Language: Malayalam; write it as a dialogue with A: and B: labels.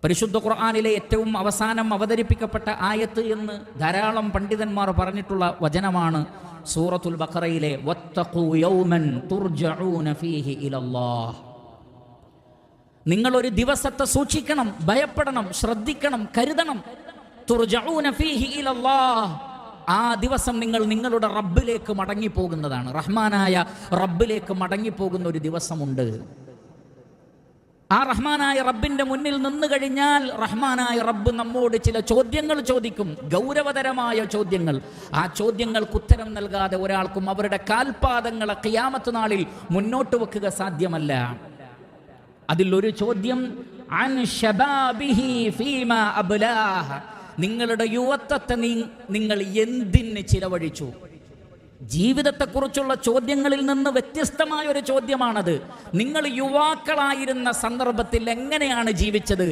A: പരിശുദ്ധ ഖുർആനിലെ ഏറ്റവും അവസാനം അവതരിപ്പിക്കപ്പെട്ട ആയത്ത് എന്ന് ധാരാളം പണ്ഡിതന്മാർ പറഞ്ഞിട്ടുള്ള വചനമാണ് സൂറത്തുൽ ബഖറയിലെ വത്തഖൂ യൗമൻ തുർജഊന ഫീഹി ഇലല്ലാഹ്. നിങ്ങളൊരു ദിവസത്തെ സൂക്ഷിക്കണം, ഭയപ്പെടണം, ശ്രദ്ധിക്കണം, കരുതണം. തുർജഊന ഫീഹി ഇലല്ലാഹ്. ആ ദിവസം നിങ്ങൾ നിങ്ങളുടെ റബ്ബിലേക്ക് മടങ്ങിപ്പോകുന്നതാണ്. റഹ്മാനായ റബ്ബിലേക്ക് മടങ്ങിപ്പോകുന്ന ഒരു ദിവസമുണ്ട്. ആ റഹ്മാനായ റബ്ബിന്റെ മുന്നിൽ നിന്ന് കഴിഞ്ഞാൽ റഹ്മാനായ റബ്ബ് നമ്മോട് ചില ചോദ്യങ്ങൾ ചോദിക്കും, ഗൗരവതരമായ ചോദ്യങ്ങൾ. ആ ചോദ്യങ്ങൾക്ക് ഉത്തരം നൽകാതെ ഒരാൾക്കും അവരുടെ കാൽപാദങ്ങളെ ഖിയാമത്ത് നാളിൽ മുന്നോട്ട് വെക്കുക സാധ്യമല്ല. അതിലൊരു ചോദ്യം അൻ ശബാബിഹി ഫീമാ അബ്ലാഹ. നിങ്ങളുടെ യുവത്വത്തെ നിങ്ങൾ എന്തിന് ചിലവഴിച്ചു? ജീവിതത്തെക്കുറിച്ചുള്ള ചോദ്യങ്ങളിൽ നിന്ന് വ്യത്യസ്തമായ ഒരു ചോദ്യമാണത്. നിങ്ങൾ യുവാക്കളായിരുന്ന സന്ദർഭത്തിൽ എങ്ങനെയാണ് ജീവിച്ചത്?